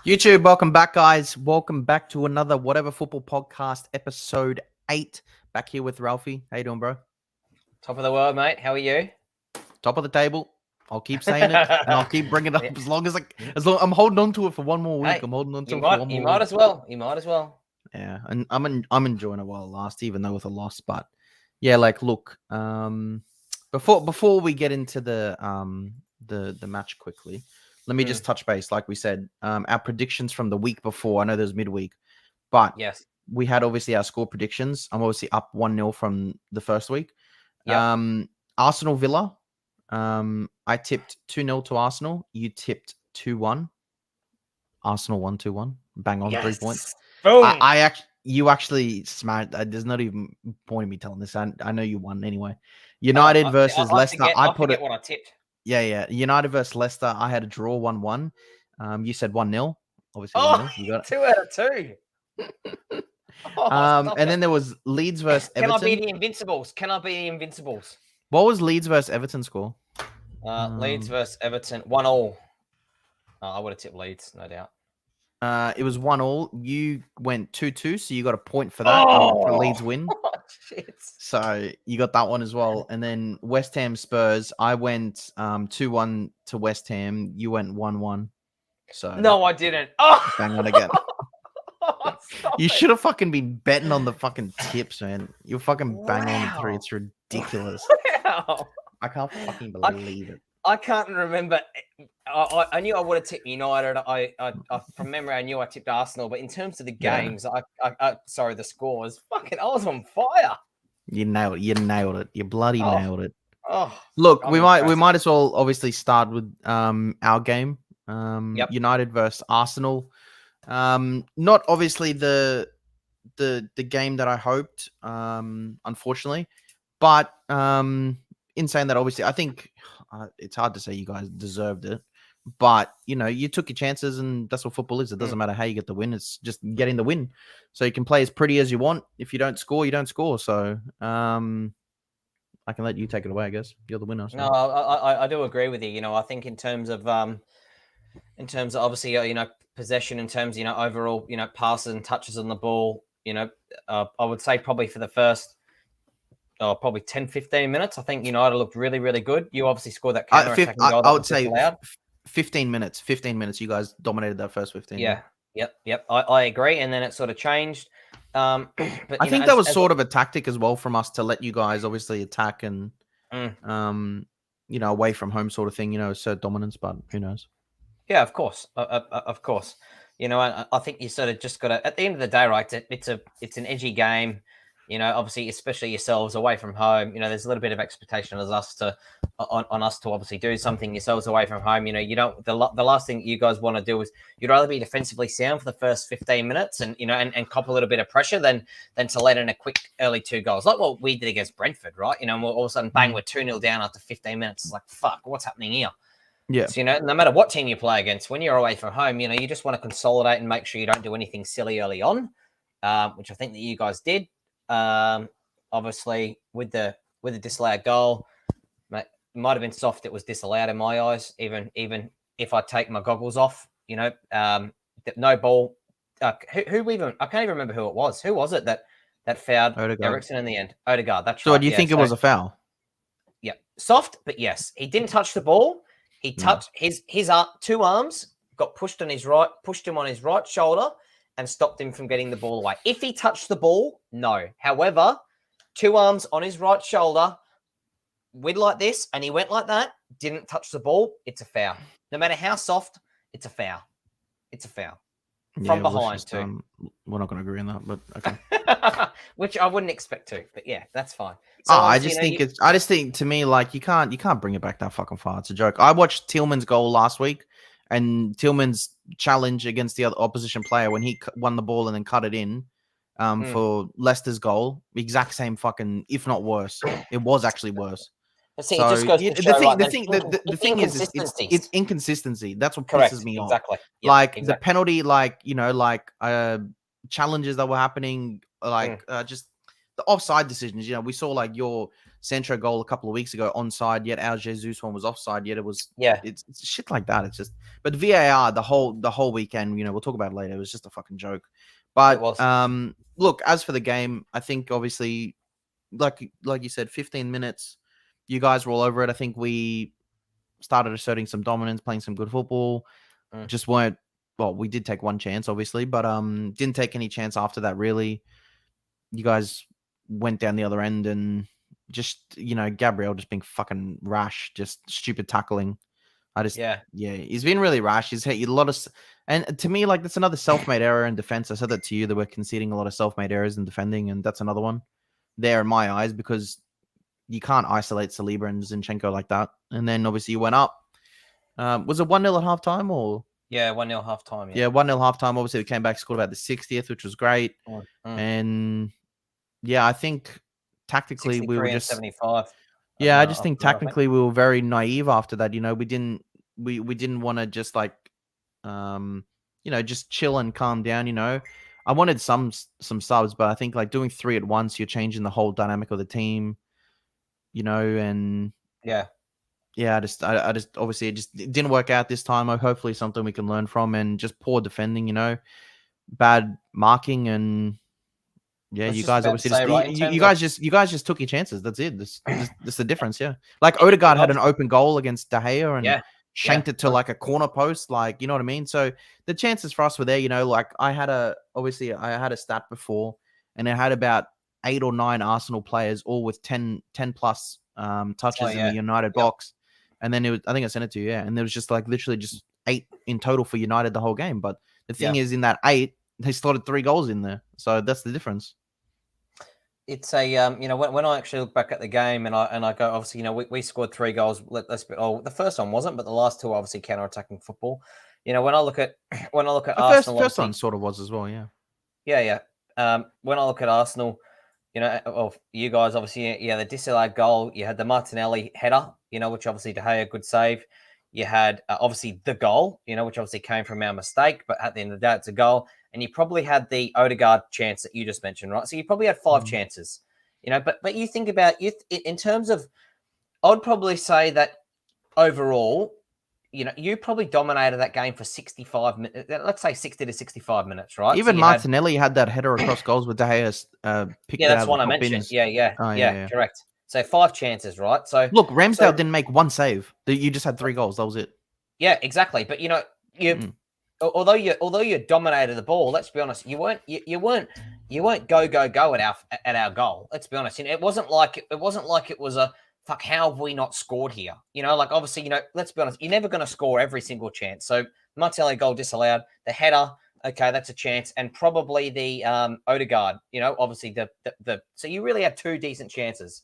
YouTube, welcome back, guys. Welcome back to another Whatever Football Podcast, episode 8. Back here with Ralphie. How you doing, bro? Top of the world, mate. How are you? Top of the table. I'll keep saying it, and I'll keep bringing it up as long as I'm holding on to it for one more week. Hey, I'm holding on to it might, for one more you week. might as well. You might as well. Yeah, and I'm enjoying it while it lasts, even though with a loss. But yeah, like look, before we get into the match quickly, let me just touch base. Like we said, our predictions from the week before. I know there's midweek, but Yes, we had obviously our score predictions. I'm obviously up 1-0 from the first week. Yep. Arsenal Villa. I tipped 2-0 to Arsenal. You tipped 2-1. Arsenal won 2-1. Bang on, 3 points. Boom. You actually smashed. There's not even point in me telling this. I know you won anyway. United versus Leicester. I forget what I tipped. Yeah. United versus Leicester. I had a draw 1-1. You said 1-0. Obviously, 1-0. You got it. 2 out of 2. And then there was Leeds versus Everton. Can I be the Invincibles? What was Leeds versus Everton score? Leeds versus Everton, 1-1. I would have tipped Leeds, no doubt. It was 1-1. You went 2-2, so you got a point for that for Leeds win. Oh, shit. So you got that one as well. And then West Ham Spurs, I went 2-1 to West Ham. You went 1-1. So No, I didn't. Oh, bang on again. stop You it. should have fucking been betting on the fucking tips, man. You're fucking bang on the 3. Wow. It's ridiculous. Wow. I can't fucking believe it. I can't remember. I knew I would have tipped United. I from memory, I knew I tipped Arsenal. But in terms of the games, sorry, the scores, fucking, I was on fire. You nailed it. You nailed it. You bloody nailed it. Oh, look, I'm we impressed. might as well obviously start with our game. Yep. United versus Arsenal. Not obviously the game that I hoped, unfortunately, but in saying that, obviously, I think it's hard to say you guys deserved it, but you took your chances, and that's what football is. It doesn't matter how you get the win; it's just getting the win. So you can play as pretty as you want. If you don't score, you don't score. So I can let you take it away. I guess you're the winner. So. No, I do agree with you. I think in terms of obviously possession, in terms overall passes and touches on the ball. I would say probably for the first. Probably 10, 15 minutes. I think United looked really, really good. You obviously scored that counter-attacking goal. I would say 15 minutes. 15 minutes. You guys dominated that first 15. Yeah. Yep. I agree. And then it sort of changed. But I think that was sort of a tactic as well from us to let you guys obviously attack and, away from home sort of thing, assert dominance, but who knows? Yeah, of course. Of course. I think you sort of just got to, at the end of the day, right, it's an edgy game. Obviously, especially yourselves away from home, there's a little bit of expectation on us to obviously do something yourselves away from home. You don't, the last thing you guys want to do is you'd rather be defensively sound for the first 15 minutes and cop a little bit of pressure than to let in a quick early 2 goals, like what we did against Brentford, right? And all of a sudden, bang, we're 2-0 down after 15 minutes. It's like, fuck, what's happening here? Yeah. So, no matter what team you play against, when you're away from home, you just want to consolidate and make sure you don't do anything silly early on, which I think that you guys did. Obviously with the disallowed goal, it might have been soft. It was disallowed in my eyes, even if I take my goggles off, no ball. I can't even remember who it was. Who was it that fouled Eriksen in the end? Odegaard. That's right. So do you think it was a foul? Yeah. Soft, but yes. He didn't touch the ball. He touched his 2 arms, pushed him on his right shoulder, and stopped him from getting the ball away. If he touched the ball, no. However, 2 arms on his right shoulder, went like this, and he went like that, didn't touch the ball, it's a foul. No matter how soft, it's a foul. It's a foul. From behind, too. We're not going to agree on that, but okay. Which I wouldn't expect to, but yeah, that's fine. So I just think to me, like, you can't bring it back that fucking far. It's a joke. I watched Tillman's goal last week, and Tillman's challenge against the other opposition player when he won the ball and then cut it in for Leicester's goal, exact same fucking, if not worse. It was actually worse. See, it just goes to show, the thing is it's inconsistency. That's what pisses me off. Exactly. Yep, like the penalty, challenges that were happening, just the offside decisions. You know, we saw like your Sancho goal a couple of weeks ago onside, yet our Jesus one was offside, yet it's shit like that. It's just, but VAR the whole weekend, you know, we'll talk about it later. It was just a fucking joke. But It was. look, as for the game, I think obviously, like you said, 15 minutes, you guys were all over it. I think we started asserting some dominance, playing some good football. Just weren't. Well, we did take one chance, obviously, but didn't take any chance after that. Really, you guys went down the other end and just, you know, Gabriel just being fucking rash, just stupid tackling. Yeah, he's been really rash. He's hit a lot of, and to me, like, that's another self-made error in defense. I said that to you, that we're conceding a lot of self-made errors in defending, and that's another one there in my eyes, because you can't isolate Saliba and Zinchenko like that. And then obviously you went up. Was it 1-0 at halftime or? Yeah, 1-0 halftime. Yeah, 1-0 halftime. Obviously we came back, scored about the 60th, which was great. And yeah, I think tactically we were just 75. Yeah, I just think tactically we were very naive after that. You know, we didn't want to just like, you know, just chill and calm down. You know, I wanted some subs, but I think like doing 3 at once, you're changing the whole dynamic of the team. You know, and yeah, I just obviously it just didn't work out this time. Hopefully something we can learn from, and just poor defending. You know, bad marking, and yeah, you guys obviously you guys just took your chances. That's it. That's the difference. Yeah, like Odegaard had an open goal against De Gea and shanked it to like a corner post. Like, you know what I mean. So the chances for us were there. You know, like I had a stat before, and it had about 8 or 9 Arsenal players, all with 10 plus touches in the United box. And then I think I sent it to you. Yeah, and there was just like literally just 8 in total for United the whole game. But the thing is, in that 8, they slotted 3 goals in there. So that's the difference. It's a you know, when I actually look back at the game and I go, obviously, you know, we scored 3 goals. The first one wasn't, but the last 2 obviously counter-attacking football. You know, when I look at Arsenal, first one sort of was as well. Yeah. When I look at Arsenal, you know, well, you guys obviously, the disallowed goal. You had the Martinelli header, you know, which obviously De Gea, good save. You had obviously the goal, you know, which obviously came from our mistake, but at the end of the day, it's a goal. And you probably had the Odegaard chance that you just mentioned, right? So you probably had 5 chances, you know. But you think about in terms of, I'd probably say that overall, you know, you probably dominated that game for 65 minutes. Let's say 60 to 65 minutes, right? Even so Martinelli had that header across goals with De Gea picked that's one I mentioned. Yeah, correct. So 5 chances, right? So look, Ramsdale didn't make 1 save. You just had 3 goals. That was it. Yeah, exactly. But you know, although you dominated the ball, let's be honest, you weren't go at our goal. Let's be honest. You know, it wasn't like it was a fuck. How have we not scored here? You know, like obviously, you know, let's be honest, you're never going to score every single chance. So Martinelli goal disallowed, the header, okay, that's a chance, and probably the Odegaard. You know, obviously the so you really had 2 decent chances.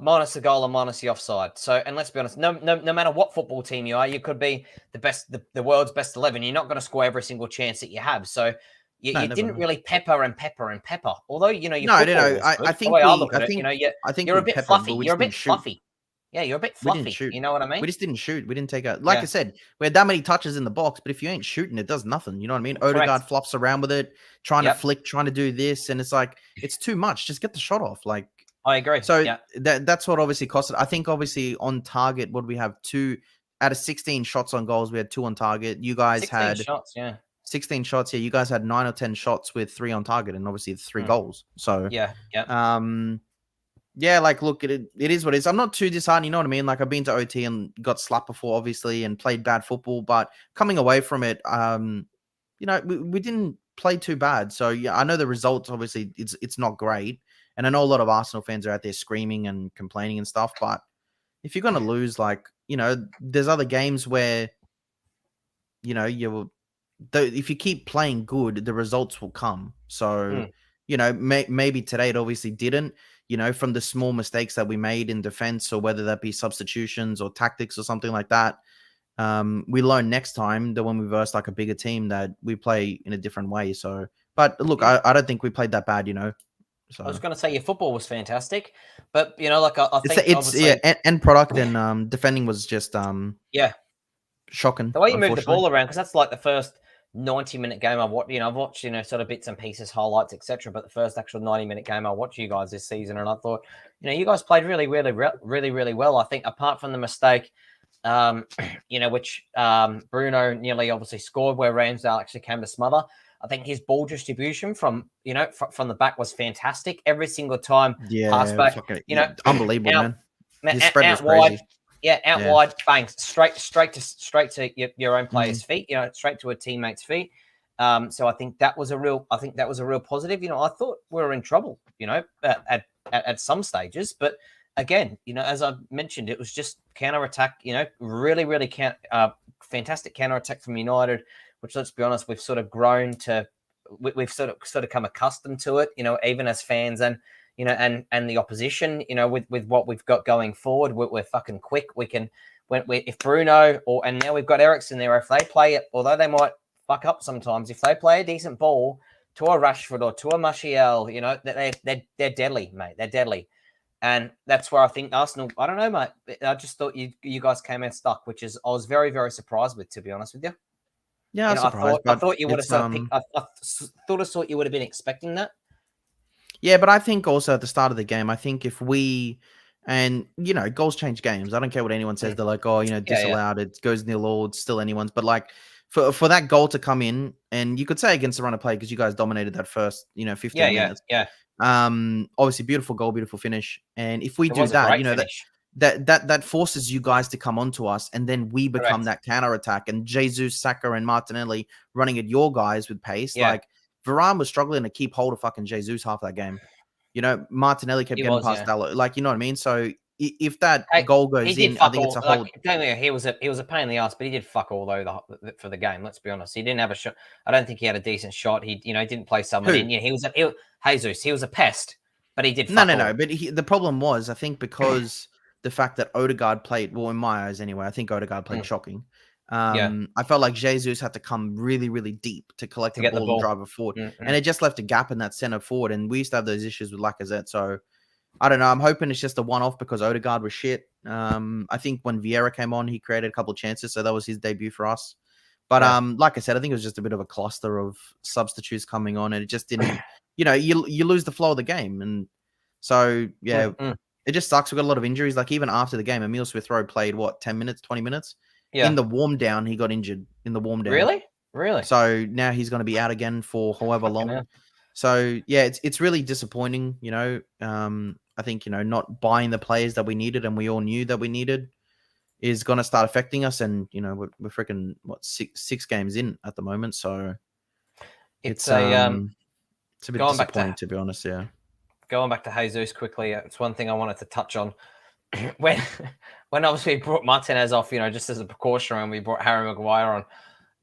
Minus the goal and minus the offside. So, and let's be honest, no matter what football team you are, you could be the best, the world's best 11. You're not going to score every single chance that you have. So, you didn't really pepper. Although, you know, I think you're a bit fluffy. You're a bit fluffy. Yeah, you're a bit fluffy. We didn't shoot. You know what I mean? We just didn't shoot. We didn't take a, like I said, we had that many touches in the box, but if you ain't shooting, it does nothing. You know what I mean? Odegaard flops around with it, trying to flick, trying to do this, and it's like, it's too much. Just get the shot off. Like, I agree. So that's what obviously cost it. I think obviously on target, what we have 2 out of 16 shots on goals, we had 2 on target. You guys had 16 shots. Yeah, you guys had 9 or 10 shots with 3 on target, and obviously 3 goals. So like look, it is what it is. I'm not too disheartened. You know what I mean? Like I've been to OT and got slapped before, obviously, and played bad football, but coming away from it, you know, we didn't play too bad. So yeah, I know the results. Obviously, it's not great. And I know a lot of Arsenal fans are out there screaming and complaining and stuff, but if you're going to lose, like, you know, there's other games where, you know, if you keep playing good, the results will come. So, you know, maybe today it obviously didn't, you know, from the small mistakes that we made in defense, or whether that be substitutions or tactics or something like that. We learn next time that when we verse like a bigger team that we play in a different way. So, but look, I don't think we played that bad, you know. So. I was going to say your football was fantastic, but you know, like I think it's end product, and defending was just shocking. The way you moved the ball around, because that's like the first 90-minute game I've watched, sort of bits and pieces, highlights, etc. But the first actual 90-minute game I watched you guys this season, and I thought, you guys played really, really, really, really well. I think apart from the mistake, which Bruno nearly obviously scored, where Ramsdale actually came to smother. I think his ball distribution from the back was fantastic every single time. Yeah, pass back, unbelievable, man. His spread was wide, crazy. Out wide, bang, straight to your own player's feet, straight to a teammate's feet. So I think that was a real positive. I thought we were in trouble, at some stages, but again, as I mentioned, it was just counter attack. Really, really fantastic counter attack from United, which, let's be honest, we've sort of grown to. We've sort of come accustomed to it, even as fans and the opposition, with what we've got going forward. We're fucking quick. We can, if Bruno and now we've got Eriksen there, if they play it, although they might fuck up sometimes, if they play a decent ball to a Rashford or to a Martial, they're deadly, mate. They're deadly. And that's where I think Arsenal, I don't know, mate. I just thought you guys came out stuck, which is I was very, very surprised with, to be honest with you. Yeah, I thought you would have sort of picked, I thought you would have been expecting that. Yeah, but I think also at the start of the game, I think if we, and goals change games. I don't care what anyone says. They're like, disallowed. It goes 0-0. It's still anyone's. But like for that goal to come in, and you could say against the run of play because you guys dominated that first 15 minutes. Yeah. Obviously beautiful goal, beautiful finish. And if we do that, that forces you guys to come onto us, and then we become that counter attack. And Jesus, Saka, and Martinelli running at your guys with pace. Yeah. Like Varane was struggling to keep hold of fucking Jesus half that game. Martinelli kept getting past Dallo. Like, you know what I mean? So if that goal goes in, I think it's a whole. He was a pain in the ass, but he did fuck all though for the game. Let's be honest, he didn't have a shot. I don't think he had a decent shot. He didn't play someone in. He was Jesus. He was a pest, but he did. No. But the problem was, I think, because the fact that Odegaard played, well, in my eyes anyway, I think Odegaard played shocking. I felt like Jesus had to come really, really deep to collect the ball and drive it forward. And it just left a gap in that center forward. And we used to have those issues with Lacazette. So I don't know. I'm hoping it's just a one-off because Odegaard was shit. I think when Vieira came on, he created a couple of chances. So that was his debut for us. But like I said, I think it was just a bit of a cluster of substitutes coming on. And it just didn't, you lose the flow of the game. And so, yeah, it just sucks. We've got a lot of injuries. Like even after the game, Emile Smith-Rowe played, 10 minutes, 20 minutes? Yeah. In the warm down, he got injured in the warm down. Really? So now he's going to be out again for however long. Hell. So yeah, it's really disappointing. I think not buying the players that we needed and we all knew that we needed is going to start affecting us. And we're freaking six games in at the moment. So it's a bit disappointing to be honest. Yeah. Going back to Jesus quickly, it's one thing I wanted to touch on. When obviously we brought Martinez off, just as a precaution, and we brought Harry Maguire on.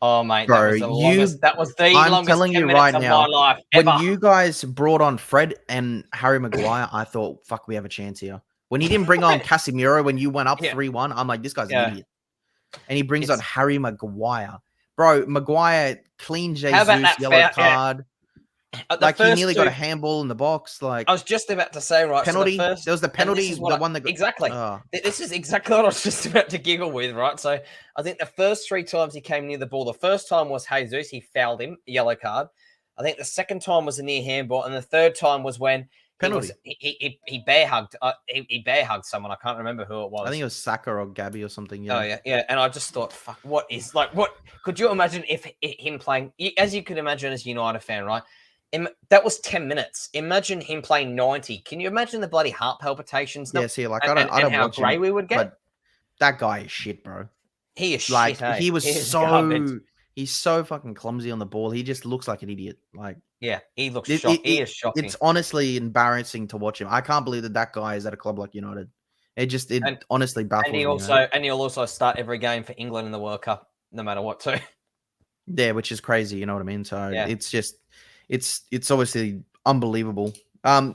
Oh mate, bro, that was the longest 10 minutes of my life ever. When you guys brought on Fred and Harry Maguire, I thought, fuck, we have a chance here. When he didn't bring on Casemiro when you went up 3-1, I'm like, this guy's an idiot. And he brings on Harry Maguire. Bro, Maguire, clean Jesus, yellow card. Yeah. Like he nearly got a handball in the box. Like I was just about to say, right? Penalty. So there was the penalty. The one that exactly. This is exactly what I was just about to giggle with, right? So I think the first 3 times he came near the ball. The first time was Jesus. He fouled him, yellow card. I think the second time was a near handball, and the third time was when penalty. He bear hugged. He bear hugged someone. I can't remember who it was. I think it was Saka or Gabby or something. Yeah. Oh yeah. And I just thought, fuck, what could you imagine if him playing? As you could imagine as a United fan, right? That was 10 minutes. Imagine him playing 90. Can you imagine the bloody heart palpitations? Yeah, see, like I don't how watch grey him, we would get. But that guy is shit, bro. He is like shit. He was he's so fucking clumsy on the ball. He just looks like an idiot. Like he looks shocking. He is shocking. It's honestly embarrassing to watch him. I can't believe that guy is at a club like United. It honestly baffles me. And he'll also start every game for England in the World Cup, no matter what, too. Yeah, which is crazy. You know what I mean? So it's just. It's obviously unbelievable.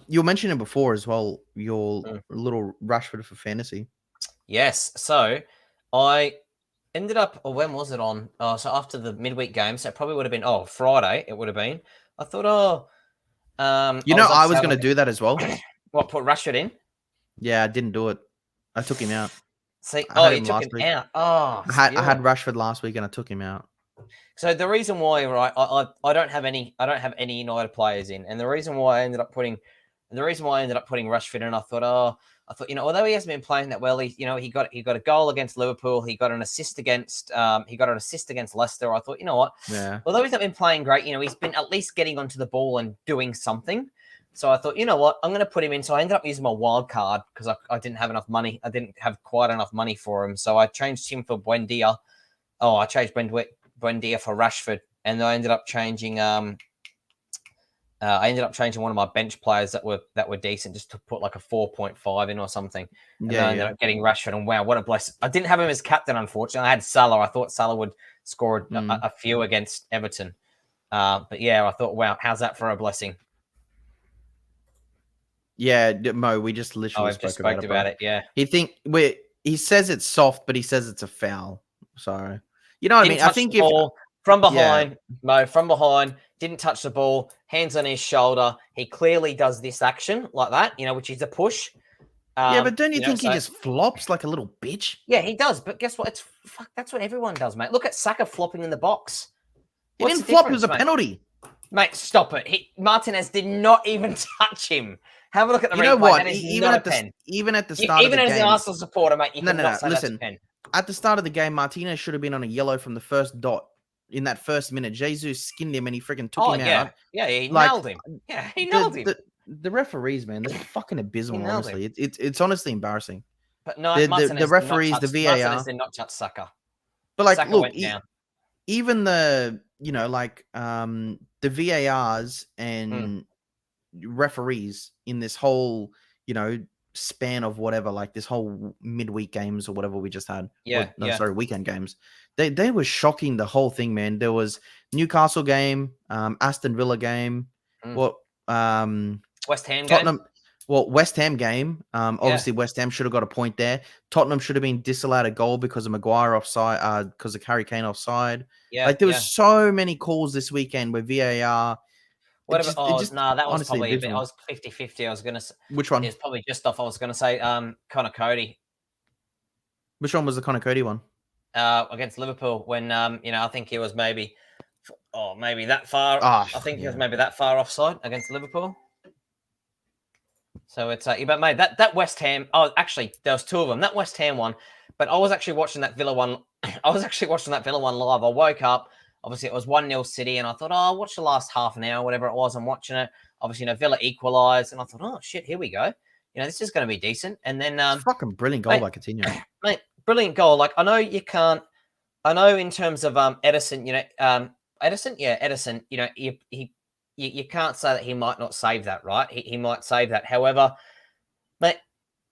You mentioned it before as well, your little Rashford for fantasy. Yes. So I ended up, or when was it on? So after the midweek game, so it probably would have been, Friday it would have been. I thought, I was going to do that as well. What, put Rashford in? Yeah, I didn't do it. I took him out. See, you took him out. Oh, I had Rashford last week and I took him out. So the reason why, right, I don't have any United players in, and the reason why I ended up putting Rashford in, I thought, although he hasn't been playing that well, he got a goal against Liverpool, he got an assist against Leicester. I thought, you know what, Yeah. although he's not been playing great, he's been at least getting onto the ball and doing something. So I thought, you know what, I'm going to put him in. So I ended up using my wild card because I didn't have enough money. I didn't have quite enough money for him, so I changed him for Buendia. I changed Buendia for Rashford, and I ended up changing one of my bench players that were decent, just to put like a 4.5 in or something. And then I ended up getting Rashford, and wow, what a blessing! I didn't have him as captain, unfortunately. I had Salah. I thought Salah would score a few against Everton, but yeah, I thought, wow, how's that for a blessing? Yeah, Mo, we just literally spoke about it. Yeah, he says it's soft, but he says it's a foul. So you know what I mean? I think the ball from behind, Mo, from behind, didn't touch the ball, hands on his shoulder. He clearly does this action like that, which is a push. But don't you think he just flops like a little bitch? Yeah, he does. But guess what? That's what everyone does, mate. Look at Saka flopping in the box. He didn't flop. It was a penalty. Mate, stop it. Martinez did not even touch him. Have a look at the replay. You know what? Even at the start of the game. Even as an Arsenal supporter, mate, you cannot say listen, that's a pen. At the start of the game, Martinez should have been on a yellow from the first dot. In that first minute, Jesus skinned him and he freaking took him out. Yeah, he nailed him. Yeah, he nailed him. The referees, man, they're fucking abysmal, honestly. It's honestly embarrassing. But no, the referees, the VAR. Martinez did not touch Saka. But like, Saka look, went down. Even the, the VARs and referees in this whole, span of whatever, like this whole midweek games or whatever we just had. Weekend games. They were shocking, the whole thing, man. There was Newcastle game, Aston Villa game, West Ham Tottenham, game. Well, West Ham game. Obviously West Ham should have got a point there. Tottenham should have been disallowed a goal because of Maguire offside, because of Harry Kane offside. Yeah, there was so many calls this weekend with VAR. That was probably a bit. I was 50-50. I was going to say. Which one? It's probably just off. I was going to say Connor Cody. Which one was the Connor Cody one? Against Liverpool, when I think he was maybe that far. I think he was maybe that far offside against Liverpool. So it's but mate, that West Ham. Oh, actually, there was two of them. That West Ham one, but I was actually watching that Villa one. Live. I woke up. Obviously, it was 1-0 City, and I thought, I'll watch the last half an hour, whatever it was. I'm watching it. Obviously, Villa equalised, and I thought, oh shit, here we go. This is going to be decent. And then fucking brilliant goal by Coutinho. Mate, brilliant goal. Like, I know you can't. I know in terms of Edison, Edison. You can't say that he might not save that, right? He might save that. However, mate,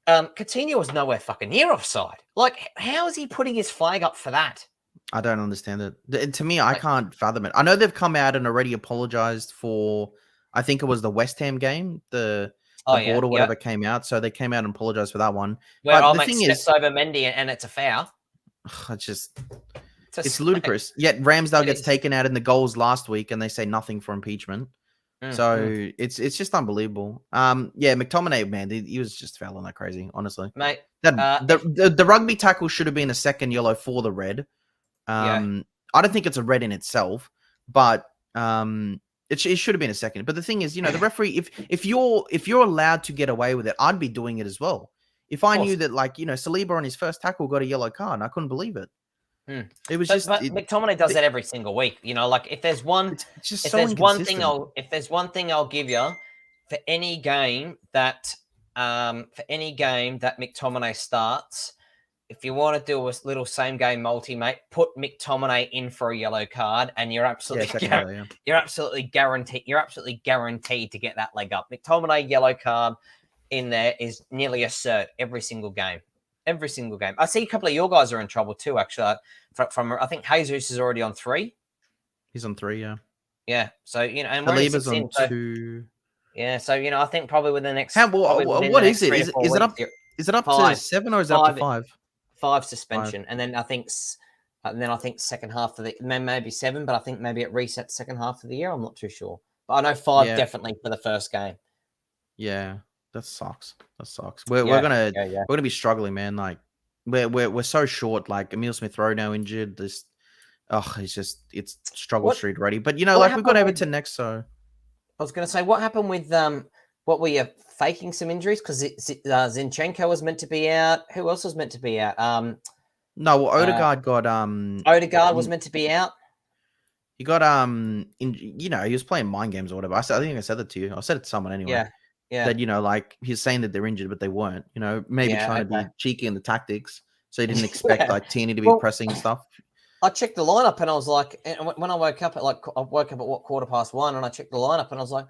Coutinho was nowhere fucking near offside. Like, how is he putting his flag up for that? I don't understand it. To me, I can't fathom it. I know they've come out and already apologized for, I think it was the West Ham game, the board or whatever came out. So they came out and apologized for that one. Well, the thing is, over Mendy and it's a foul. It's ludicrous. Yet Ramsdale gets taken out in the goals last week and they say nothing for impeachment. So it's just unbelievable. McTominay, man, he was just fouling like crazy, honestly. Mate, the rugby tackle should have been a second yellow for the red. I don't think it's a red in itself, but it should have been a second. But the thing is, the referee, if you're allowed to get away with it, I'd be doing it as well. If I knew that, Saliba on his first tackle got a yellow card, I couldn't believe it. It was but McTominay does that every single week. If there's one thing I'll give you for any game that McTominay starts, if you want to do a little same game multi, mate, put McTominay in for a yellow card, and you're absolutely guaranteed to get that leg up. McTominay yellow card in there is nearly a cert every single game. Every single game. I see a couple of your guys are in trouble too, actually. From I think Jesus is already on 3. He's on 3, yeah. Yeah. So, and Saliba's on 2. Yeah. So, I think probably within the next. What is it? Is it up? Is it up to 7 or is it up to 5? 5 suspension, 5. And then I think second half of the maybe 7, but I think maybe it resets second half of the year. I'm not too sure, but I know 5 definitely for the first game. Yeah. That sucks. We're gonna be struggling, man. Like we're so short. Like Emile Smith Rowe now injured. Oh, it's struggle What street already. But, you know, what like, we've got happened with? Everton next, so. I was going to say, what happened with what were you faking some injuries? Because Zinchenko was meant to be out. Who else was meant to be out? No, well, Uh, Odegaard got, Odegaard was meant to be out. he got, you know, he was playing mind games or whatever. I think I said that to you. I said it to someone anyway. Yeah, yeah, That, you know, like, he's saying that they're injured, but they weren't. You know, maybe yeah. trying to Okay. be cheeky in the tactics, so he didn't expect Yeah. like Tierney to be Well, pressing stuff. I checked the lineup and I was like, and when I woke up at what 1:15, and I checked the lineup and I was like,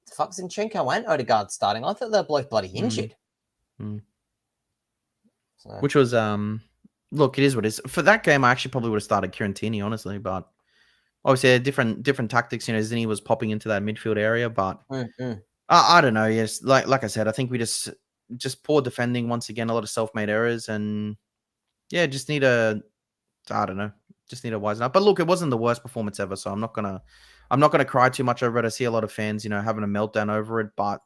the fuck, Zinchenko and Odegaard starting? I thought they were both bloody Mm, injured. mm. So, Which was look, it is what it is. For that game, I actually probably would have started Kieran Tierney, honestly, but obviously different tactics. You know, Zinni was popping into that midfield area, but I don't know. Yes, like I said, I think we just poor defending once again, a lot of self-made errors, and yeah, just need a I don't know, just need to wisen up. But look, it wasn't the worst performance ever, so I'm not gonna cry too much over it. I see a lot of fans, you know, having a meltdown over it, but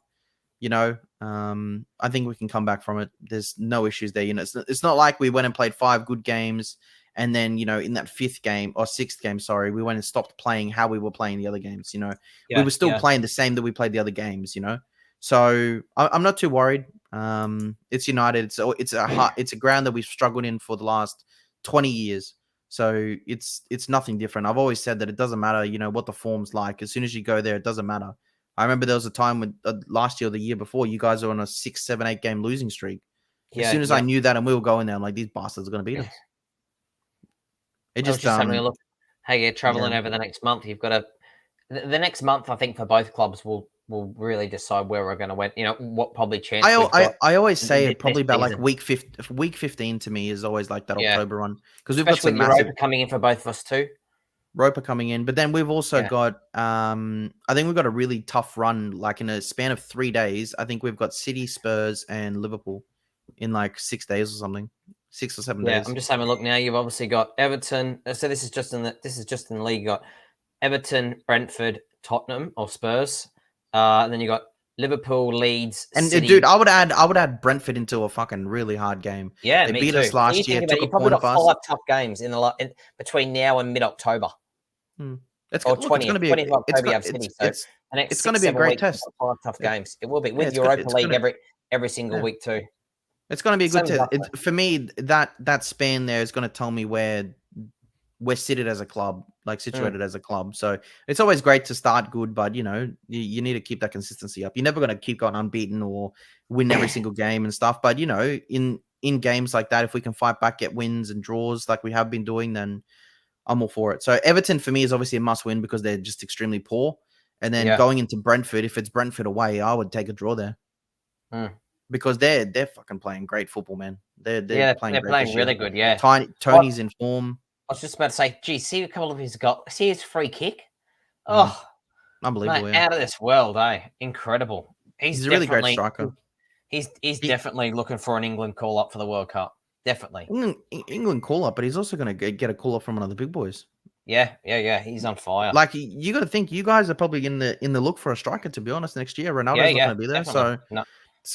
you know, I think we can come back from it. There's no issues there. You know, it's not like we went and played 5 good games and then, you know, in that 5th game or 6th game, sorry, we went and stopped playing how we were playing the other games. You know, we were still playing the same that we played the other games. You know, so I'm not too worried. It's United. It's a ground that we've struggled in for the last 20 years. So it's nothing different. I've always said that it doesn't matter, you know, what the form's like. As soon as you go there, it doesn't matter. I remember there was a time when last year or the year before, you guys were on a 6, 7, 8 game losing streak. As soon as I knew that, and we were going there, I'm like, these bastards are going to beat us. It I was just just having a look. Hey, you're traveling yeah. over the next month. You've got to the next month. I think for both clubs will really decide where we're going to win. You know what probably chance we've got. I always say it this probably about like season. week 15 to me is always like that Yeah, October run because we've got especially some with massive Europa coming in for both of us too. Roper coming in, but then we've also Yeah. got I think we've got a really tough run like in a span of 3 days. I think we've got City, Spurs and Liverpool in like 6 days or something. 6 or 7 Yeah, days. I'm just having a look now. You've obviously got Everton. So this is just in the league. You got Everton, Brentford, Tottenham or Spurs. And then you got Liverpool, Leeds, And City. dude, I would add Brentford into a fucking really hard game. Yeah, They me beat too. us So you last year, think about took it, a you probably point got off us. 5 tough games in between now and mid-October. It's Or look, it's 20th, going to be 20th of October you have City. So it's the next it's going to 6, be a 7 great weeks you've test. got 5 tough games. It will be Yeah, with Europa League every single yeah. week too. It's going to be a good Same as test. For me, that span there is going to tell me where we're situated as a club. So it's always great to start good, but you know, you need to keep that consistency up. You're never going to keep going unbeaten or win every single game and stuff. But you know, in games like that, if we can fight back, get wins and draws like we have been doing, then I'm all for it. So Everton for me is obviously a must win because they're just extremely poor. And then going into Brentford, if it's Brentford away, I would take a draw there. Because they're fucking playing great football, man. They're playing great this year. Really good, yeah. Tony's in form. I was just about to say, gee, see a couple of his goals. See his free kick. Oh, unbelievable! Mate, yeah. Out of this world, Incredible. He's a really great striker. He's definitely looking for an England call up for the World Cup. Definitely. England call up, but he's also going to get a call up from one of the big boys. Yeah. He's on fire. Like you got to think, you guys are probably in the look for a striker. To be honest, next year Ronaldo's not going to be there, so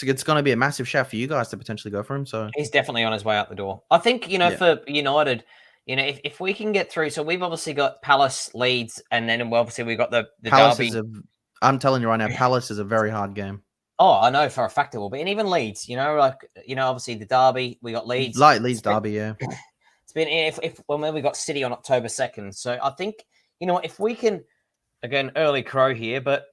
it's going to be a massive shout for you guys to potentially go for him. So he's definitely on his way out the door. I think for United, if we can get through, so we've obviously got Palace, Leeds, and then obviously we've got the Palace derby. I'm telling you right now, Palace is a very hard game. Oh, I know for a fact it will be, and even Leeds. Obviously the derby, we got Leeds. Leeds derby, yeah. It's been we got City on October 2nd. So I think if we can, again, early crow here, but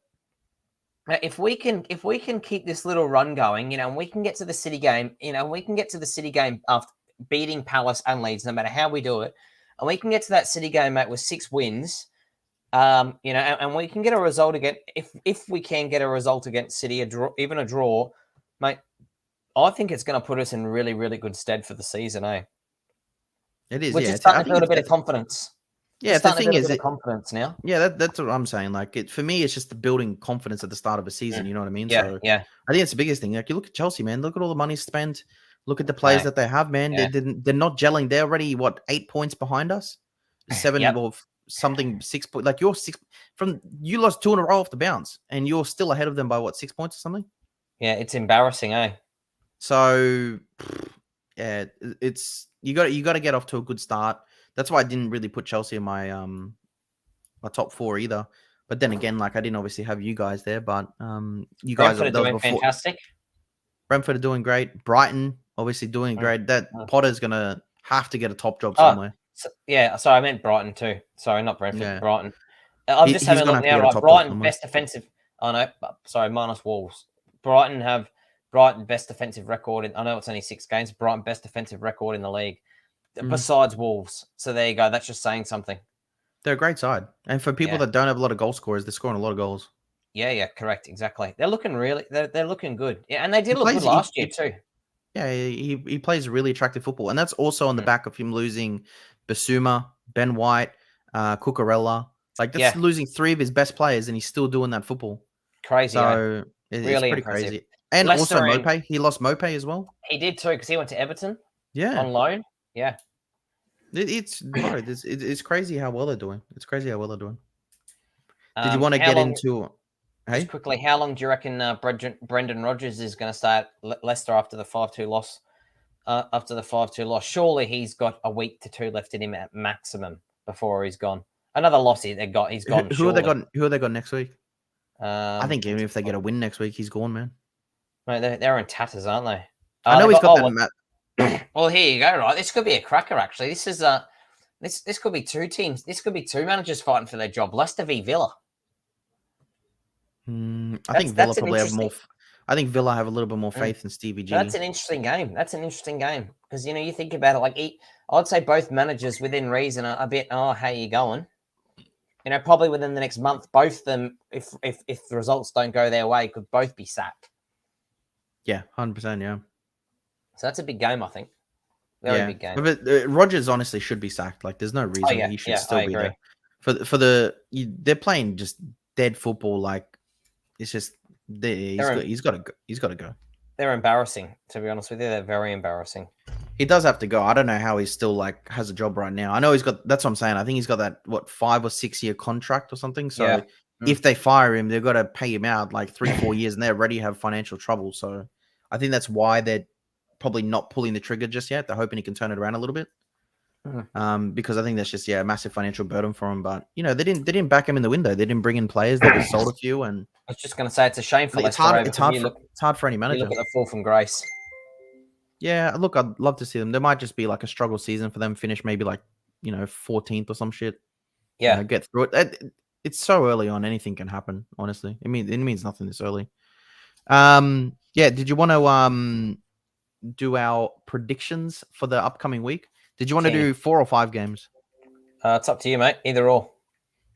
if we can keep this little run going, and we can get to the City game, after beating Palace and Leeds, no matter how we do it, and we can get to that City game, mate, with 6 wins, and we can get a result again. If we can get a result against City, even a draw, mate, I think it's going to put us in really, really good stead for the season, eh? It is, We're just starting to build a bit of confidence. Yeah, the thing is, confidence now. Yeah, that's what I'm saying. Like, for me, it's just the building confidence at the start of a season. You know what I mean? Yeah, so yeah. I think it's the biggest thing. Like, you look at Chelsea, man. Look at all the money spent. Look at the players that they have, man. Yeah. They're not gelling. They're already 8 points behind us, 7 or something, 6 points. Like you lost 2 in a row off the bounce, and you're still ahead of them by 6 points or something. Yeah, it's embarrassing, eh? So, yeah, it's you got to get off to a good start. That's why I didn't really put Chelsea in my my top 4 either. But then again, like I didn't obviously have you guys there, but you guys Brentford are that was doing before. fantastic. Brentford are doing great. Brighton obviously doing great. That Potter's gonna have to get a top job somewhere. Sorry, I meant Brighton too. Sorry, not Brentford. Yeah. Brighton. I'm just having a look now. Right, Brighton best defensive. Oh no, sorry, minus Wolves. Brighton best defensive record. I know it's only 6 games. Brighton best defensive record in the league, besides Wolves. So there you go. That's just saying something. They're a great side, and for people that don't have a lot of goal scorers, they're scoring a lot of goals. Yeah, correct, exactly. They're looking they're looking good. Yeah, and they did look good last year too. Yeah, he plays really attractive football, and that's also on the back of him losing Basuma, Ben White, Cucurella. Like that's losing 3 of his best players, and he's still doing that football. Crazy. So it's really pretty impressive. crazy. And Leicester also Mope. He lost Mope as well. He did too, because he went to Everton. Yeah, on loan. Yeah, it's crazy how well they're doing. It's crazy how well they're doing. Did you want to get into? Just quickly, how long do you reckon Brendan Rodgers is going to stay at Leicester after the 5-2 loss? Surely he's got a week to 2 left in him at maximum before he's gone. Another loss he's gone. Who have they got next week? I think even if they get a win next week, he's gone, man. No, they're in tatters, aren't they? I know he's got that. Well, here you go. Right, this could be a cracker. Actually, this is this could be 2 teams. This could be 2 managers fighting for their job. Leicester v Villa. I think Villa probably have more. I think Villa have a little bit more faith in Stevie G. That's an interesting game. Because you think about it. Like I'd say both managers within reason are a bit. Oh, how you going? Probably within the next month, both of them, if the results don't go their way, could both be sacked. Yeah, 100%. Yeah. So that's a big game, I think. Very big game. But Rodgers honestly should be sacked. Like, there's no reason he should still be there. They're playing just dead football. Like, it's just he's got to go. They're embarrassing, to be honest with you. They're very embarrassing. He does have to go. I don't know how he's still has a job right now. I know he's got. That's what I'm saying. I think he's got that 5 or 6 year contract or something. So if they fire him, they've got to pay him out like 3-4 years, and they already have financial trouble. So I think that's why they're probably not pulling the trigger just yet. They're hoping he can turn it around a little bit. Because I think that's just a massive financial burden for him. But they didn't back him in the window. They didn't bring in players. They just sold a few. And I was just going to say it's a shame for Leicester. It's hard for any manager. Look at the fall from grace. Yeah, look, I'd love to see them. There might just be like a struggle season for them. Finish maybe 14th or some shit. Yeah, get through it. It's so early on. Anything can happen. Honestly, it means nothing this early. Did you want to do our predictions for the upcoming week? Did you want to do 4 or 5 games? It's up to you, mate. Either or.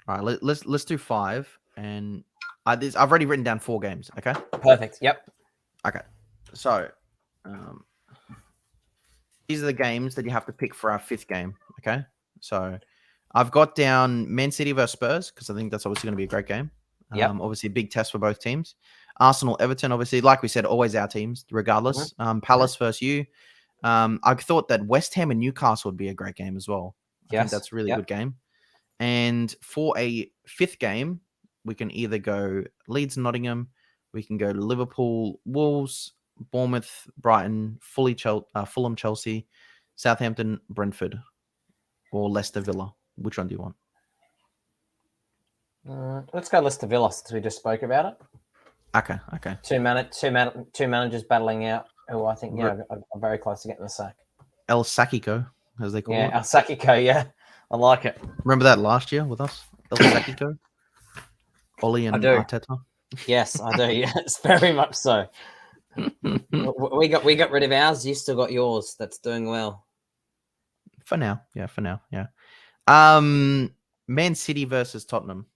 All right, let's do 5. And I've already written down 4 games. Okay. Perfect. Yep. Okay. So, these are the games that you have to pick for our 5th game. Okay. So, I've got down Man City versus Spurs because I think that's obviously going to be a great game. Obviously, a big test for both teams. Arsenal, Everton, obviously, like we said, always our teams, regardless. Palace versus you. I thought that West Ham and Newcastle would be a great game as well. I think that's a really good game. And for a 5th game, we can either go Leeds, Nottingham. We can go Liverpool, Wolves, Bournemouth, Brighton, Fulham, Chelsea, Southampton, Brentford, or Leicester, Villa. Which one do you want? Let's go Leicester, Villa since we just spoke about it. Okay. Two managers battling out who I think are very close to getting the sack. El Sacico, as they call it. El Sacico, yeah. I like it. Remember that last year with us? El Sacico? Ollie and Arteta? Yes, I do. Yes, very much so. We got rid of ours. You still got yours. That's doing well. For now. Yeah. Man City versus Tottenham.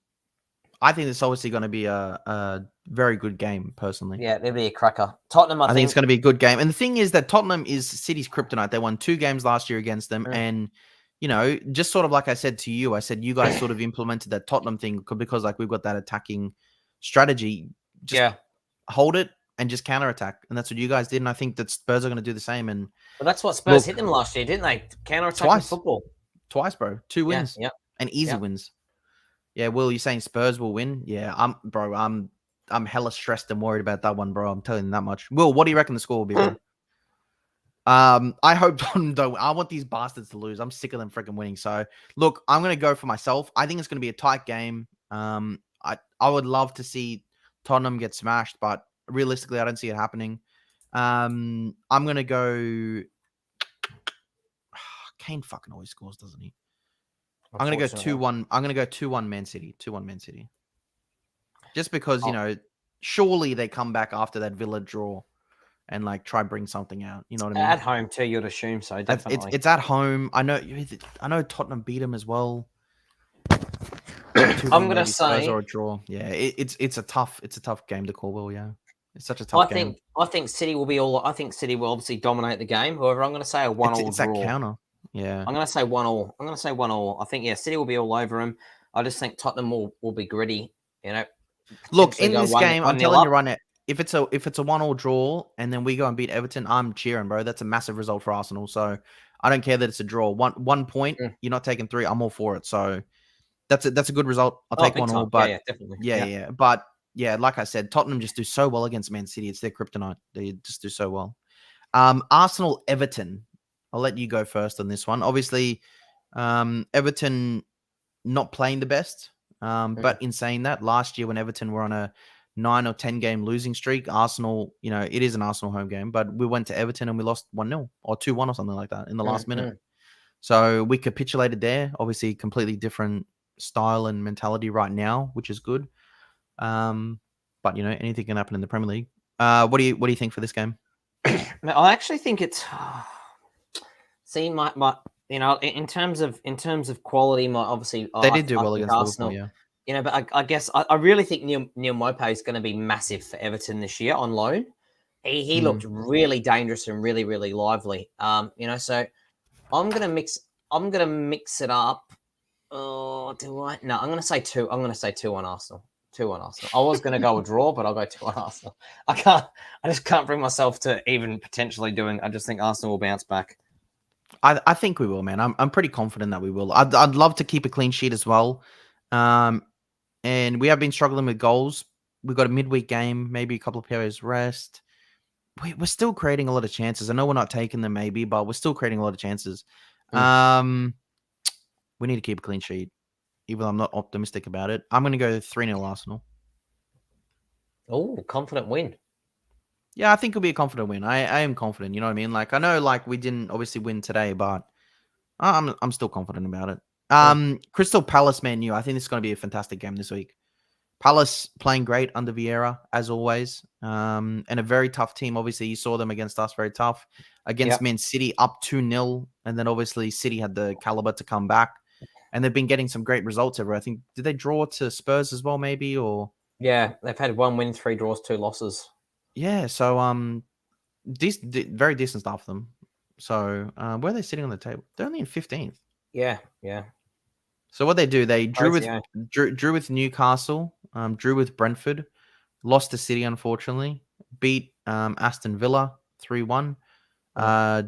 I think it's obviously going to be a very good game, personally. Yeah, it'll be a cracker. Tottenham, I think it's going to be a good game. And the thing is that Tottenham is City's kryptonite. They won 2 games last year against them. And, just sort of like I said to you, I said you guys sort of implemented that Tottenham thing because we've got that attacking strategy. Just hold it and just counterattack. And that's what you guys did. And I think that Spurs are going to do the same. And that's what Spurs hit them last year, didn't they? Counterattack football. Twice, bro. 2 wins. Yeah. And easy wins. Yeah, Will, you saying Spurs will win? Yeah, I'm hella stressed and worried about that one, bro. I'm telling you that much. Will, what do you reckon the score will be, bro? I hope Tottenham don't. I want these bastards to lose. I'm sick of them freaking winning. So look, I'm gonna go for myself. I think it's gonna be a tight game. I would love to see Tottenham get smashed, but realistically, I don't see it happening. I'm gonna go. Kane fucking always scores, doesn't he? I'm gonna go 2-1. I'm gonna go 2-1 Man City. 2-1 Man City. Just because surely they come back after that Villa draw and like try bring something out. You know what I mean? At home too, you'd assume so. Definitely, it's at home. I know Tottenham beat them as well. I'm gonna say or a draw. Yeah, it's a tough game to call. Well, yeah, it's such a tough game. I think City will be all. I think City will obviously dominate the game. However, I'm gonna say a 1-1 draw. It's that counter. Yeah, I'm gonna say 1-1. I'm gonna say 1-1. I think City will be all over them. I just think Tottenham will be gritty. You know, look in this game. I'm telling you right now. If it's a 1-1 draw and then we go and beat Everton, I'm cheering, bro. That's a massive result for Arsenal. So I don't care that it's a draw. One point, you're not taking 3. I'm all for it. So that's a good result. I'll take 1-1. But definitely. Yeah. But yeah, like I said, Tottenham just do so well against Man City. It's their kryptonite. They just do so well. Arsenal Everton. I'll let you go first on this one. Obviously, Everton not playing the best. But in saying that, last year when Everton were on a 9 or 10 game losing streak, Arsenal, it is an Arsenal home game, but we went to Everton and we lost 1-0 or 2-1 or something like that in the last minute. So we capitulated there. Obviously, completely different style and mentality right now, which is good. But anything can happen in the Premier League. What do you think for this game? I actually think it's my in terms of quality, obviously they did do well against Arsenal. Liverpool, yeah. But I guess I really think Neil Maupay is going to be massive for Everton this year on loan. He looked really dangerous and really, really lively. So I'm gonna mix it up. Oh, do I? No, I'm gonna say 2. I'm gonna say 2-1 Arsenal. 2-1 Arsenal. I was gonna go a draw, but I'll go 2-1 Arsenal. I just can't bring myself to even potentially doing. I just think Arsenal will bounce back. I think we will, man. I'm pretty confident that we will. I'd love to keep a clean sheet as well. And we have been struggling with goals. We've got a midweek game, maybe a couple of periods rest. We're still creating a lot of chances. I know we're not taking them, maybe, but we're still creating a lot of chances. We need to keep a clean sheet, even though I'm not optimistic about it. I'm going to go 3-0 Arsenal. Oh, confident win. Yeah, I think it'll be a confident win. I am confident. You know what I mean? Like, I know, like, we didn't obviously win today, but I'm still confident about it. Crystal Palace, Man U. I think this is going to be a fantastic game this week. Palace playing great under Vieira, as always. And a very tough team. Obviously, you saw them against us, very tough. Against Man City, up 2-0. And then, obviously, City had the caliber to come back. And they've been getting some great results ever. I think, did they draw to Spurs as well, maybe? Or yeah, they've had 1 win, 3 draws, 2 losses. Yeah, so very decent stuff for them. So where are they sitting on the table? They're only in 15th. Yeah. So what they do, they drew with Newcastle, drew with Brentford, lost to City, unfortunately, beat Aston Villa 3-1,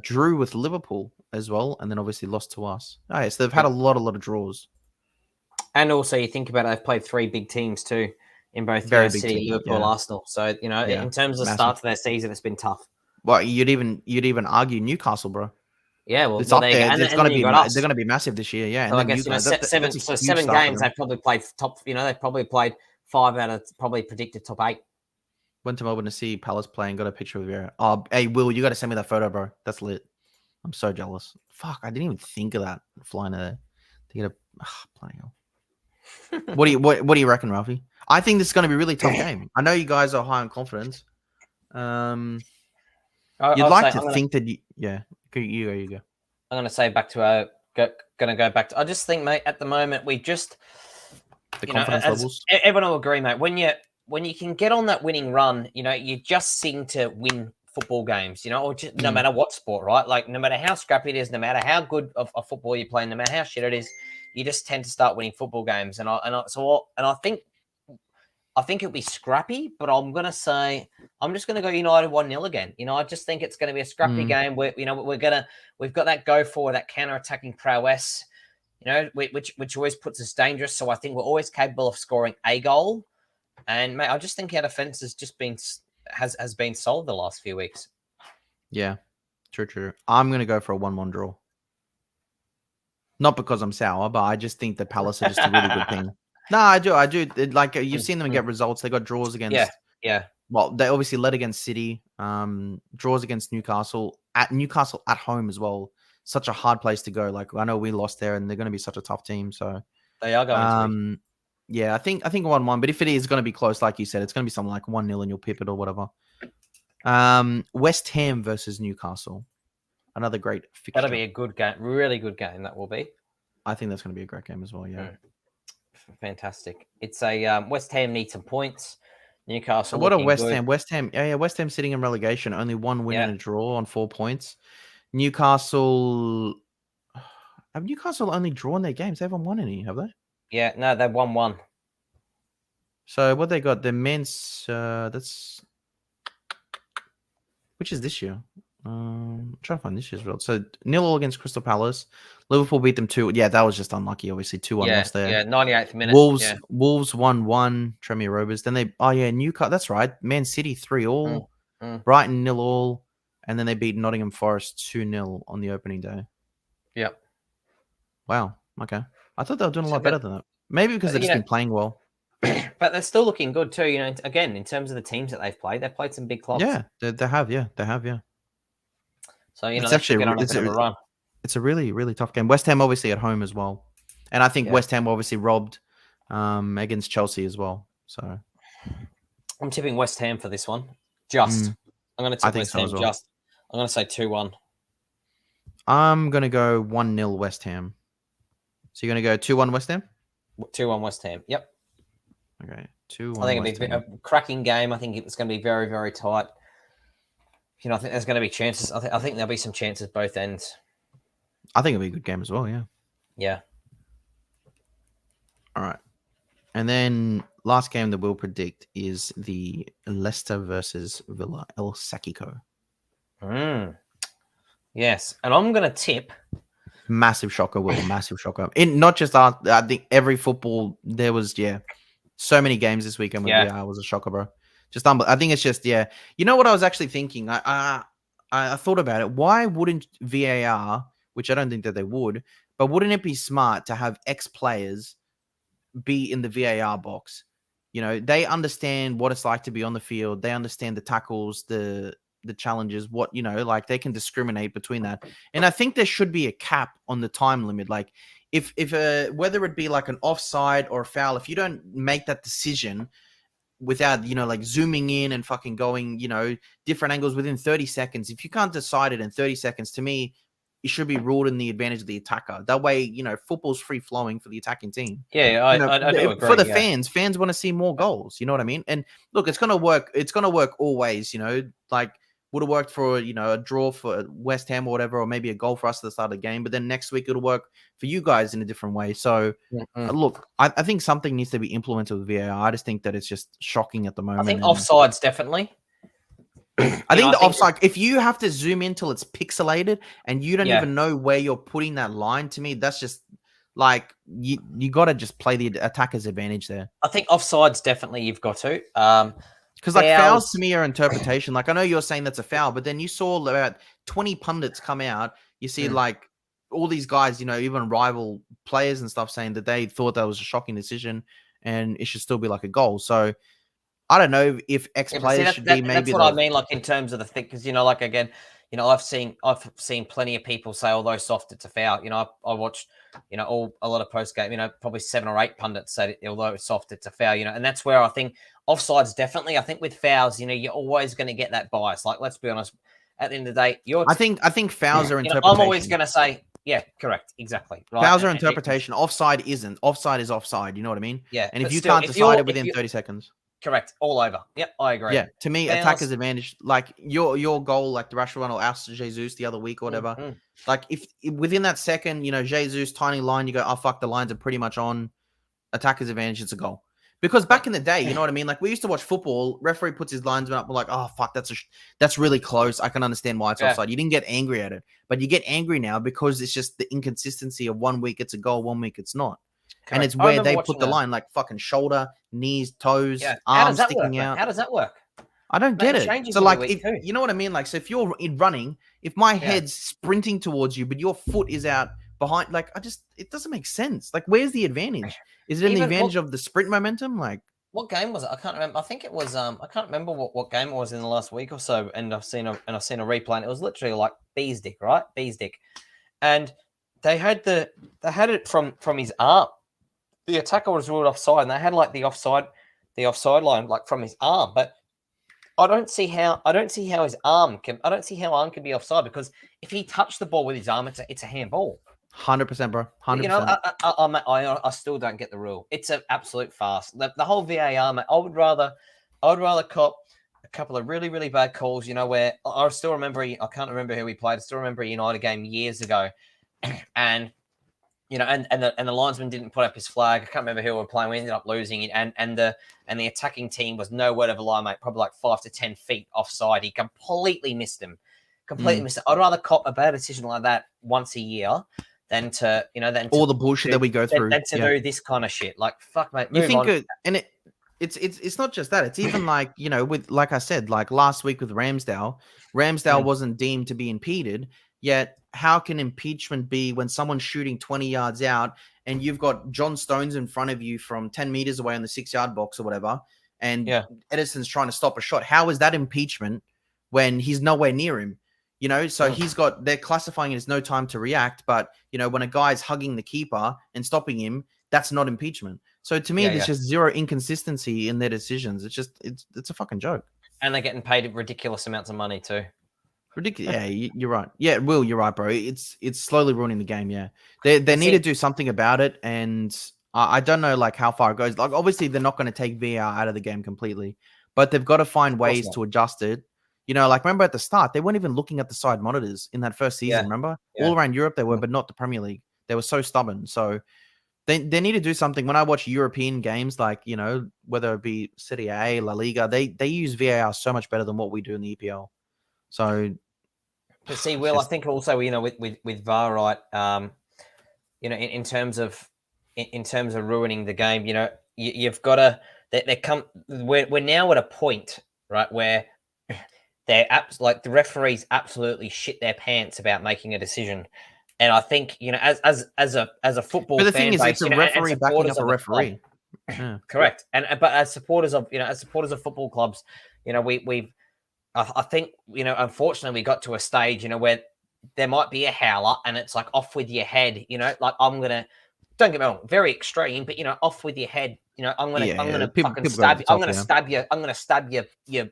drew with Liverpool as well, and then obviously lost to us. Okay, so they've had a lot of draws. And also, you think about it, they've played 3 big teams too, in both City, Liverpool, Arsenal. So in terms of start to their season, it's been tough. Well, you'd even argue Newcastle, bro. Yeah, well, it's up there. It's going to be they're going to be massive this year. Yeah, so I guess 7 games they've probably played top. They've probably played 5 out of probably predicted top 8. Went to Melbourne to see Palace playing. Got a picture of Vieira. Oh, hey Will, you got to send me that photo, bro. That's lit. I'm so jealous. Fuck, I didn't even think of that flying there to get a bloody hell. What do you reckon, Ralphie? I think this is going to be a really tough game. I know you guys are high on confidence. You'd like to think that you go. I'm going to say back to going to go back to. I just think, mate, at the moment we just the confidence levels. Everyone will agree, mate. When you can get on that winning run, you just seem to win football games. Or just, no matter what sport, right? Like no matter how scrappy it is, no matter how good of a football you're playing, no matter how shit it is, you just tend to start winning football games. And I think it'll be scrappy, but I'm just going to go United 1-0 again. I just think it's going to be a scrappy game where, we've got that go forward, that counter-attacking prowess, which always puts us dangerous. So I think we're always capable of scoring a goal. And mate, I just think our defense has just been solid the last few weeks. Yeah. True. I'm gonna go for a 1-1 draw. Not because I'm sour, but I just think that Palace are just a really good team. No, I do. Like you've seen them get results. They got draws against. Yeah. Well, they obviously led against City. Draws against Newcastle at home as well. Such a hard place to go. Like I know we lost there, and they're going to be such a tough team. So they are going to be. Yeah, I think 1-1. But if it is going to be close, like you said, it's going to be something like 1-0 and you'll pip it or whatever. West Ham versus Newcastle. Another great fixture. That'll be a good game. Really good game, that will be. I think that's going to be a great game as well, yeah. Fantastic. It's a West Ham need some points. Newcastle. So what a West Ham. West Ham sitting in relegation, only 1 win and a draw on 4 points. Newcastle. Have Newcastle only drawn their games? They haven't won any, have they? Yeah, no, they've won 1. So what they got? The men's that's which is this year? I'm trying to find this year's result. So 0-0 against Crystal Palace. Liverpool beat them 2. Yeah, that was just unlucky. Obviously 2-1 loss there. Yeah, 98th minute. Wolves 1-1. Tremi Rovers. Then they Newcastle. That's right. Man City 3-3. Brighton 0-0. And then they beat Nottingham Forest 2-0 on the opening day. Yep. Wow. Okay. I thought they were doing a lot better than that. Maybe because they've just been playing well. But they're still looking good too. Again, in terms of the teams that they've played some big clubs. Yeah, they have. Yeah, they have. Yeah. So it's actually a run. It's a really, really tough game. West Ham obviously at home as well, and I think West Ham obviously robbed against Chelsea as well. So I'm tipping West Ham for this one. I'm going to tip West Ham. Well. I'm going to say 2-1. I'm going to go 1-0 West Ham. So you're going to go 2-1 West Ham? 2-1 West Ham. Yep. Okay. 2-1. I think it'll be a cracking game. I think it's going to be very, very tight. I think there's going to be chances. I think there'll be some chances both ends. I think it'll be a good game as well, yeah. Yeah. All right. And then last game that we'll predict is the Leicester versus Villa El Sakiko. Yes. And I'm going to tip. Massive shocker, Will. Massive shocker. Not just I think every football, there was, so many games this weekend with VAR was a shocker, bro. Just I think it's just, You know what I was actually thinking? I thought about it. Why wouldn't VAR, which I don't think that they would, but wouldn't it be smart to have ex-players be in the VAR box? They understand what it's like to be on the field. They understand the tackles, the challenges, like they can discriminate between that. And I think there should be a cap on the time limit. Like if whether it be like an offside or a foul, if you don't make that decision without, like zooming in and fucking going, different angles within 30 seconds, if you can't decide it in 30 seconds, to me, it should be ruled in the advantage of the attacker. That way, football's free flowing for the attacking team. Yeah, I do agree. For the fans want to see more goals. You know what I mean? And look, it's going to work. It's going to work always, like would have worked for, a draw for West Ham or whatever, or maybe a goal for us at the start of the game. But then next week it'll work for you guys in a different way. So look, I think something needs to be implemented with VAR. I just think that it's just shocking at the moment. I think offsides definitely. I think the offside, if you have to zoom in till it's pixelated and you don't even know where you're putting that line, to me, that's just like you got to just play the attacker's advantage there. I think offsides definitely you've got to. Because like fouls to me are interpretation. Like I know you're saying that's a foul, but then you saw about 20 pundits come out. You see like all these guys, even rival players and stuff saying that they thought that was a shocking decision and it should still be like a goal. So I don't know if ex-players should be maybe. That's what I mean, like in terms of the thing, because like again, I've seen plenty of people say, although soft, it's a foul. I watched, a lot of post game. Probably 7 or 8 pundits said, although it's soft, it's a foul. And that's where I think offsides definitely. I think with fouls, you're always going to get that bias. Like let's be honest, at the end of the day, I think fouls are interpretation. I'm always going to say, yeah, correct, exactly. Right? Fouls are interpretation. Offside isn't. Offside is offside. You know what I mean? Yeah. And if you can't decide it within 30 seconds. Correct. All over. Yep, I agree. Yeah, to me, attacker's advantage. Like your goal, like the Rashford one or Alce Jesus the other week or whatever. Like if within that second, Jesus tiny line, you go, oh fuck, the lines are pretty much on. Attacker's advantage, it's a goal. Because back in the day, you know what I mean. Like we used to watch football. Referee puts his lines up. We're like, oh fuck, that's really close. I can understand why it's offside. You didn't get angry at it, but you get angry now because it's just the inconsistency of 1 week it's a goal, 1 week it's not. Correct. And it's where they put the line, like fucking shoulder, knees, toes, arms sticking out. How does that work? I don't Mate, get it it. changes So every like, week if too. you know what I mean, like, so if you're running, if my Yeah. head's sprinting towards you, but your foot is out behind, like, it doesn't make sense. Like, where's the advantage? Is it in the Even advantage of the sprint momentum? Like, what game was it? I can't remember. I think it was I can't remember what game it was in the last week or so. And I've seen a replay, and it was literally like Bees dick, right? Bees dick. And they had it from his arm. The attacker was ruled offside, and they had like the offside line like from his arm. But I don't see how his arm can. I don't see how arm can be offside, because if he touched the ball with his arm, it's a handball. 100%, bro. 100%. You know, I still don't get the rule. It's an absolute farce. The whole VAR, mate, I would rather cop a couple of really, really bad calls, you know, where I still remember, I can't remember who we played. I still remember a United game years ago. And, you know, and the linesman didn't put up his flag. I can't remember who we were playing. We ended up losing it. And the attacking team was no word of a lie, mate, probably like 5 to 10 feet offside. He completely missed him. I'd rather cop a bad decision like that once a year than to, you know, all the bullshit that we go through. Than to do this kind of shit. Like, fuck, mate, You move think on. it's not just that. It's even like, you know, with, like I said, like last week with Ramsdale wasn't deemed to be impeded. Yet, how can impeachment be when someone's shooting 20 yards out and you've got John Stones in front of you from 10 meters away on the 6-yard box or whatever, and Edison's trying to stop a shot? How is that impeachment when he's nowhere near him? You know, so they're classifying it as no time to react. But, you know, when a guy's hugging the keeper and stopping him, that's not impeachment. So to me, there's just zero inconsistency in their decisions. It's just, it's a fucking joke. And they're getting paid ridiculous amounts of money too. Ridiculous. Yeah, you're right. Yeah, Will, you're right, bro. It's slowly ruining the game. Yeah, they need to do something about it. And I don't know like how far it goes. Like, obviously they're not going to take VAR out of the game completely, but they've got to find ways to adjust it. You know, like, remember at the start, they weren't even looking at the side monitors in that first season. Remember? All around Europe they were, but not the Premier League. They were so stubborn. So they need to do something. When I watch European games, like, you know, whether it be Serie A, La Liga, they use VAR so much better than what we do in the EPL. So, but see, Will, I think also, you know, with VAR, right? You know, in terms of ruining the game, you know, you've got to. We're now at a point, right, where like the referees absolutely shit their pants about making a decision. And I think, you know, as a football fan, but the thing is, it's a referee backing up a referee. Correct. But as supporters of football clubs, you know, I think, you know, unfortunately we got to a stage, you know, where there might be a howler and it's like, off with your head, you know, like, don't get me wrong, very extreme, but, you know, off with your head, you know, I'm gonna fucking stab you. I'm gonna stab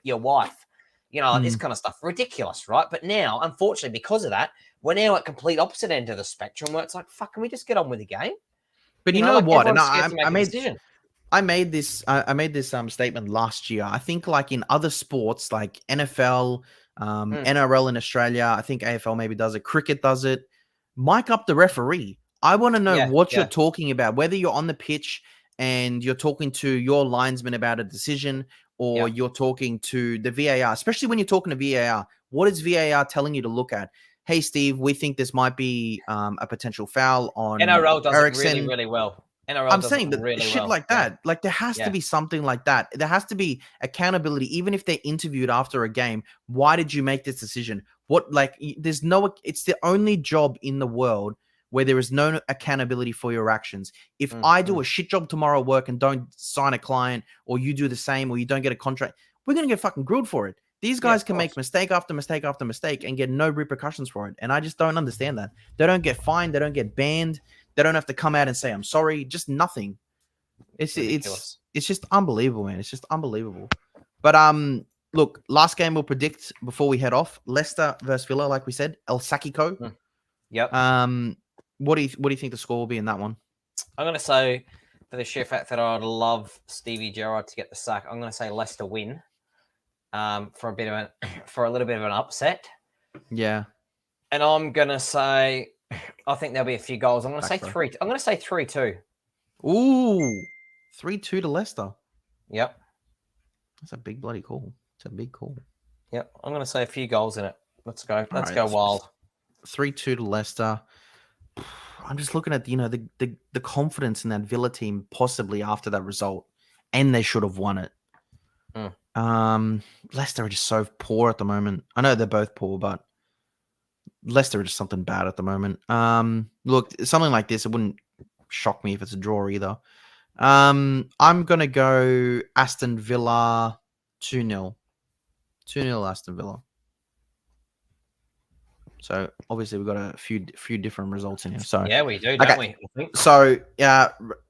your wife. You know, this kind of stuff. Ridiculous, right? But now, unfortunately, because of that, we're now at complete opposite end of the spectrum where it's like, fuck, can we just get on with the game? But you know like, what? And I made this statement last year. I think like in other sports like NFL, NRL in Australia, I think AFL maybe does it, cricket does it. Mic up the referee. I want to know what you're talking about, whether you're on the pitch and you're talking to your linesman about a decision, or you're talking to the VAR, especially when you're talking to VAR. What is VAR telling you to look at? Hey, Steve, we think this might be a potential foul on NRL does Ericsson. it really, really well. I'm saying that really shit like that. Like, there has to be something like that. There has to be accountability, even if they're interviewed after a game. Why did you make this decision? What, like, there's no, it's the only job in the world where there is no accountability for your actions. If I do a shit job tomorrow at work and don't sign a client, or you do the same, or you don't get a contract, we're going to get fucking grilled for it. These guys can make mistake after mistake after mistake and get no repercussions for it. And I just don't understand that. They don't get fined. They don't get banned. They don't have to come out and say, I'm sorry. Just nothing. It's just unbelievable, man. It's just unbelievable. But look, last game we'll predict before we head off. Leicester versus Villa, like we said. El Sakiko. Yep. What do you think the score will be in that one? I'm going to say, for the sheer fact that I'd love Stevie Gerrard to get the sack, I'm going to say Leicester win. For a little bit of an upset. Yeah. And I'm going to say, I think there'll be a few goals. I'm going to say 3. I'm going to say 3-2. Ooh, 3-2 to Leicester. Yep. That's a big bloody call. It's a big call. Yep. I'm going to say a few goals in it. Let's go. Let's go wild. 3-2 to Leicester. I'm just looking at, you know, the confidence in that Villa team possibly after that result, and they should have won it. Leicester are just so poor at the moment. I know they're both poor, but Leicester are just something bad at the moment. Look, something like this, it wouldn't shock me if it's a draw either. I'm gonna go Aston Villa 2-0. 2-0 Aston Villa. So obviously we've got a few different results in here. So yeah, we do, don't we? I think. So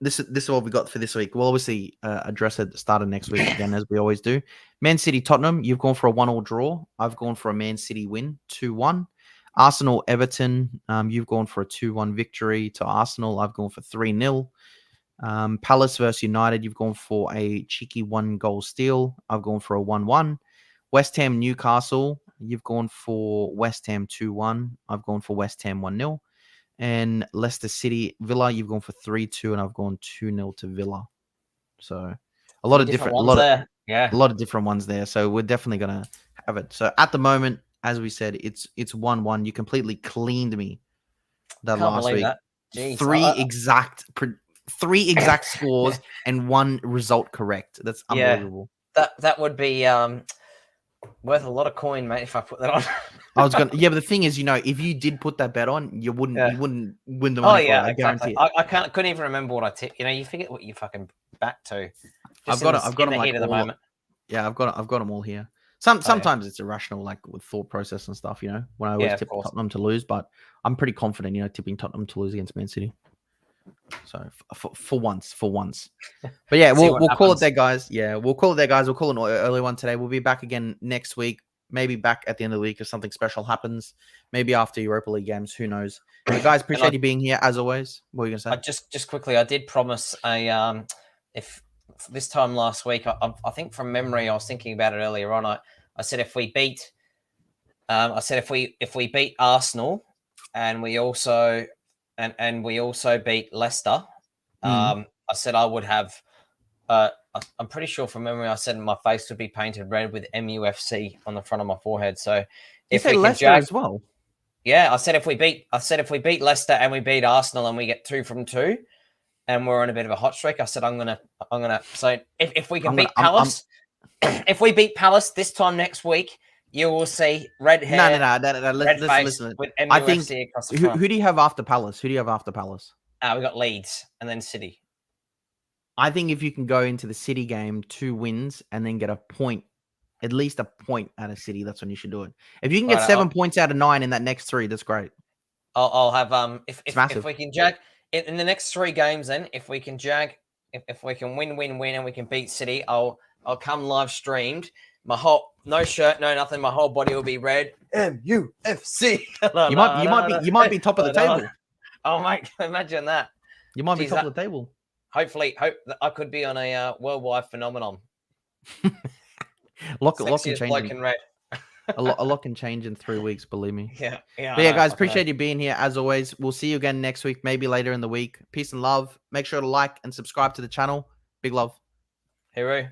this is what we got for this week. We'll obviously address it at the start of next week again, as we always do. Man City Tottenham, you've gone for a 1-1 draw. I've gone for a Man City win, 2-1. Arsenal Everton, you've gone for a 2-1 victory to Arsenal. I've gone for 3-0. Palace versus United, you've gone for a cheeky 1-goal steal. I've gone for a 1-1. West Ham Newcastle, you've gone for West Ham 2-1. I've gone for West Ham 1-0. And Leicester City Villa, you've gone for 3-2, and I've gone 2-0 to Villa. So a lot of different ones there. Yeah. A lot of different ones there. So we're definitely gonna have it. So at the moment, as we said, it's 1-1. You completely cleaned me that last week. That. Jeez. Three exact scores and one result correct. That's unbelievable. That would be worth a lot of coin, mate, if I put that on. I was gonna, but the thing is, if you did put that bet on, you wouldn't win the money. I guarantee it. I couldn't even remember what I tipped. You forget what you fucking back to. I've got them like at the moment. Yeah, I've got them all here. Sometimes it's irrational, like with thought process and stuff. When I always tip Tottenham to lose, but I'm pretty confident, tipping Tottenham to lose against Man City. So for once, but yeah, we'll call it there, guys. Yeah, we'll call it there, guys. We'll call it an early one today. We'll be back again next week. Maybe back at the end of the week if something special happens. Maybe after Europa League games. Who knows? But guys, appreciate you being here as always. What were you gonna say? Just quickly, I did promise if this time last week, I think from memory, I was thinking about it earlier on. I said if we beat, if we beat Arsenal, and we also beat Leicester, I said I would have. I'm pretty sure from memory, I said my face would be painted red with MUFC on the front of my forehead. So if we Leicester as well, yeah, I said if we beat Leicester and we beat Arsenal and we get 2 from 2, and we're on a bit of a hot streak, I said I'm gonna. So if we can beat Palace, if we beat Palace this time next week, you will see red hair. No. Listen. With MUFC I think across the front. Who do you have after Palace? We got Leeds and then City. I think if you can go into the City game 2 wins and then get a point, at least a point out of City, that's when you should do it. If you can get 7 points out of 9 in that next 3, that's great. I'll have if we can jag in the next 3 games, then if we can jag, if we can win and we can beat City, I'll come live streamed. My whole no shirt, no nothing. My whole body will be red. MUFC. You might be top of the table. Oh mate, imagine that. You might be top of the table. Hopefully, that I could be on a worldwide phenomenon. A lot can change. A lot can change in 3 weeks, believe me. Yeah. But yeah, guys, appreciate you being here as always. We'll see you again next week, maybe later in the week. Peace and love. Make sure to like and subscribe to the channel. Big love. Hero.